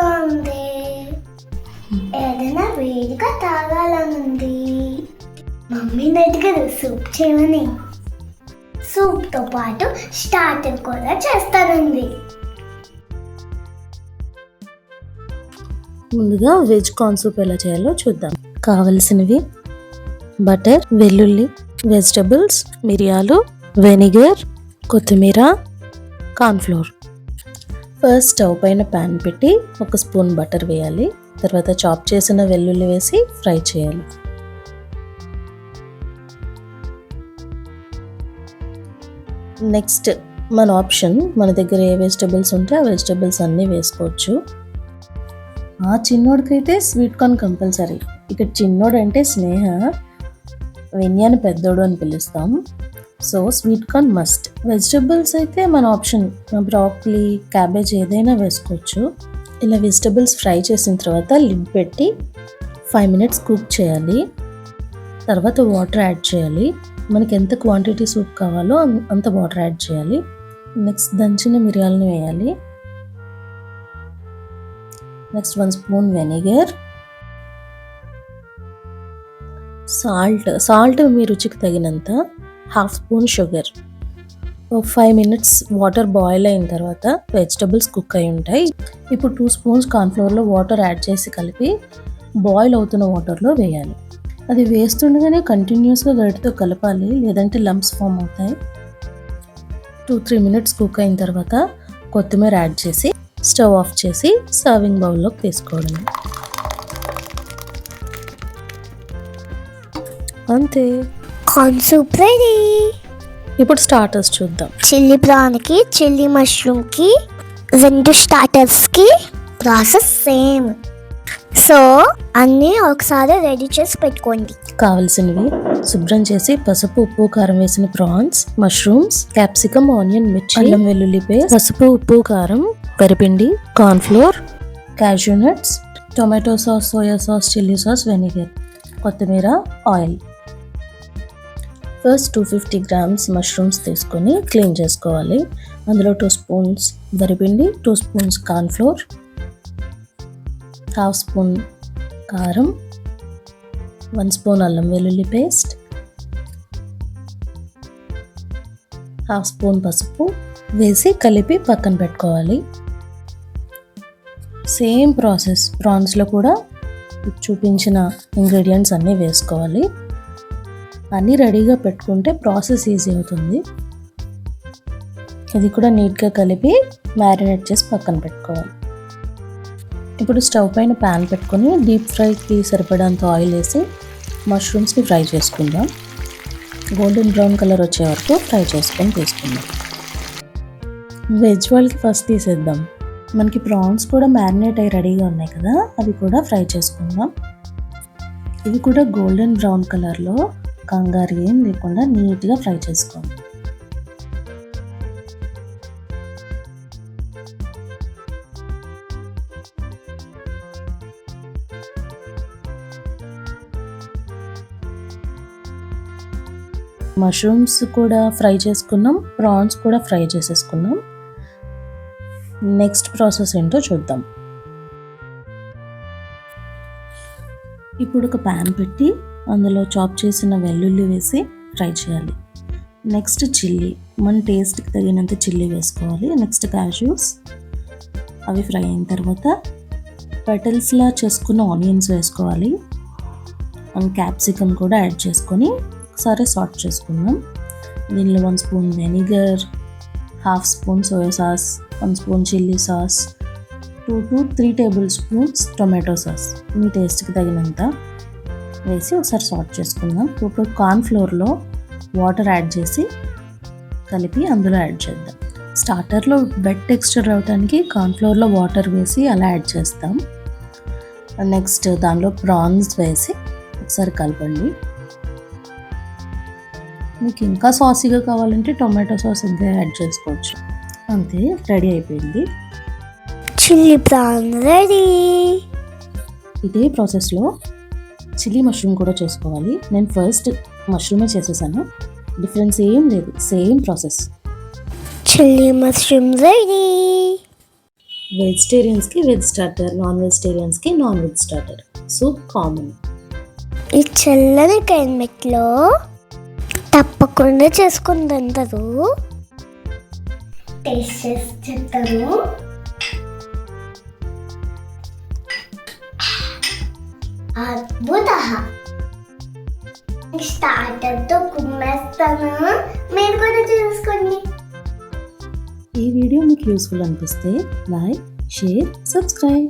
చల్లగా ఉంది. ఏదైనా వేడిగా తాగాలనుంది. మమ్మీని అడిగారు సూప్ చేయమని. సూప్తో పాటు స్టార్టర్ కూడా చేస్తానంది. ముందుగా వెజ్ కార్న్ సూప్ ఎలా చేయాలో చూద్దాం. కావలసినవి బటర్, వెల్లుల్లి, వెజిటబుల్స్, మిరియాలు, వెనిగర్, కొత్తిమీర, కార్న్ఫ్లోర్. ఫస్ట్ స్టవ్ పైన ప్యాన్ పెట్టి 1 స్పూన్ బటర్ వేయాలి. తర్వాత చాప్ చేసిన వెల్లుల్లి వేసి ఫ్రై చేయాలి. నెక్స్ట్ మన ఆప్షన్, మన దగ్గర ఏ వెజిటబుల్స్ ఉంటే ఆ వెజిటబుల్స్ అన్నీ వేసుకోవచ్చు. ఆ చిన్నోడికైతే స్వీట్ కార్న్ కంపల్సరీ. ఇక్కడ చిన్నోడు అంటే స్నేహ, విన్యాని పెద్దోడు అని పిలుస్తాం. So sweet corn must. Vegetables అయితే మన ఆప్షన్, బ్రాకలీ, క్యాబేజ్ ఏదైనా వేసుకోవచ్చు. ఇలా వెజిటబుల్స్ ఫ్రై చేసిన తర్వాత లిడ్ పెట్టి 5 మినిట్స్ కుక్ చేయాలి. తర్వాత వాటర్ యాడ్ చేయాలి. మనకి ఎంత క్వాంటిటీ సూప్ కావాలో అంత వాటర్ యాడ్ చేయాలి. నెక్స్ట్ దంచిన మిరియాలను వేయాలి. నెక్స్ట్ 1 స్పూన్ వెనిగర్, సాల్ట్ మీ రుచికి తగినంత, 1/2 spoon sugar. 5 minutes water boil అయిన తర్వాత వెజిటబుల్స్ కుక్ అయి ఉంటాయి. ఇప్పుడు 2 స్పూన్స్ కార్న్ఫ్లోర్లో వాటర్ యాడ్ చేసి కలిపి బాయిల్ అవుతున్న వాటర్లో వేయాలి. అది వేస్తుండగానే కంటిన్యూస్గా గరిటతో కలపాలి, లేదంటే లంప్స్ ఫామ్ అవుతాయి. 2-3 మినిట్స్ కుక్ అయిన తర్వాత కొత్తిమీర యాడ్ చేసి స్టవ్ ఆఫ్ చేసి సర్వింగ్ బౌల్లోకి తీసుకోవడమే. అంతే, కార్న్ సూప్ రెడీ. ఇప్పుడు స్టార్టర్స్ చూద్దాం. చిల్లీ ప్రాన్కి, చిల్లీ మష్రూమ్కి, 2 స్టార్టర్స్కి ప్రాసెస్ సేమ్. సో అన్నీ ఒకసారి రెడీ చేసి పెట్టుకోండి. కావలసినవి శుభ్రం చేసి పసుపు, ఉప్పు, కారం వేసిన ప్రాన్స్, మష్రూమ్స్, క్యాప్సికమ్, ఆనియన్, మిర్చి, అల్లం వెల్లుల్లి పేస్ట్, పసుపు, ఉప్పు, కారం, వరిపిండి, cornflour, cashew nuts, tomato sauce, soya sauce, chilli sauce, vinegar, కొత్తిమీర, ఆయిల్. ఫస్ట్ 250 గ్రామ్స్ మష్రూమ్స్ తీసుకొని క్లీన్ చేసుకోవాలి. అందులో 2 స్పూన్స్ వరిపిండి, 2 స్పూన్స్ కార్న్ఫ్లోర్, 1/2 స్పూన్ కారం, 1 స్పూన్ అల్లం వెల్లుల్లి పేస్ట్, 1/2 స్పూన్ పసుపు వేసి కలిపి పక్కన పెట్టుకోవాలి. సేమ్ ప్రాసెస్ ప్రాన్స్లో కూడా చూపించిన ఇంగ్రీడియంట్స్ అన్నీ వేసుకోవాలి. అన్నీ రెడీగా పెట్టుకుంటే ప్రాసెస్ ఈజీ అవుతుంది. ఇది కూడా నీట్గా కలిపి మ్యారినేట్ చేసి పక్కన పెట్టుకోవాలి. ఇప్పుడు స్టవ్ పైన ప్యాన్ పెట్టుకొని డీప్ ఫ్రైకి సరిపడంత ఆయిల్ వేసి మష్రూమ్స్ని ఫ్రై చేసుకుందాం. గోల్డెన్ బ్రౌన్ కలర్ వచ్చే వరకు ఫ్రై చేసుకొని తీసుకుందాం. వెజ్ వాళ్ళకి ఫస్ట్ తీసేద్దాం. మనకి ప్రాన్స్ కూడా మ్యారినేట్ అయ్యి రెడీగా ఉన్నాయి కదా, అవి కూడా ఫ్రై చేసుకుందాం. ఇవి కూడా గోల్డెన్ బ్రౌన్ కలర్లో కంగారు ఏం లేకుండా నీట్గా ఫ్రై చేసుకోండి. మష్రూమ్స్ కూడా ఫ్రై చేసుకున్నాం, ప్రాన్స్ కూడా ఫ్రై చేసేసుకున్నాం. నెక్స్ట్ ప్రాసెస్ ఏంటో చూద్దాం. ఇప్పుడు ఒక ప్యాన్ పెట్టి అందులో చాప్ చేసిన వెల్లుల్లి వేసి ఫ్రై చేయాలి. నెక్స్ట్ చిల్లీ, మన టేస్ట్కి తగినంత చిల్లీ వేసుకోవాలి. నెక్స్ట్ క్యాష్యూస్, అవి ఫ్రై అయిన తర్వాత పెటల్స్లా చేసుకున్న ఆనియన్స్ వేసుకోవాలి. అండ్ క్యాప్సికమ్ కూడా యాడ్ చేసుకొని ఒకసారి సాట్ చేసుకుందాం. దీనిలో 1 spoon vinegar, 1/2 spoon soya sauce, 1 spoon chilli sauce, 2 to 3 tablespoons tomato sauce మీ టేస్ట్కి తగినంత వేసి ఒకసారి సాట్ చేసుకుందాం. ఇప్పుడు కార్న్ఫ్లోర్లో వాటర్ యాడ్ చేసి కలిపి అందులో యాడ్ చేద్దాం. స్టార్టర్లో వెట్ టెక్స్చర్ రావడానికి కార్న్ఫ్లోర్లో వాటర్ వేసి అలా యాడ్ చేస్తాం. నెక్స్ట్ దానిలో ప్రాన్స్ వేసి ఒకసారి కలపండి. మీకు ఇంకా సాసీగా కావాలంటే టొమాటో సాస్ ఇంకా యాడ్ చేసుకోవచ్చు. అంతే, రెడీ అయిపోయింది. Chilli prawn ready. ఇదే ప్రాసెస్లో చిల్లీ మష్రూమ్ కూడా చేసుకోవాలి. నేను ఫస్ట్ మష్రూమే చేసేసాను, డిఫరెన్స్ ఏం లేదు, same process. Chilli mushroom ready. వెజిటేరియన్స్కి వెజ్ స్టార్టర్, నాన్ వెజిటేరియన్స్కి non veg starter. Soup common. ఈ చల్లని క్లైమేట్లో తప్పకుండా చేసుకుని అందరూ టేస్ట్ చేసి చెప్తారు. అద్భుత స్టార్టర్తో కుమ్మేస్తాను, మీరు కూడా చేసుకోండి. ఈ వీడియో మీకు యూస్ఫుల్ అనిపిస్తే లైక్, షేర్, సబ్స్క్రైబ్.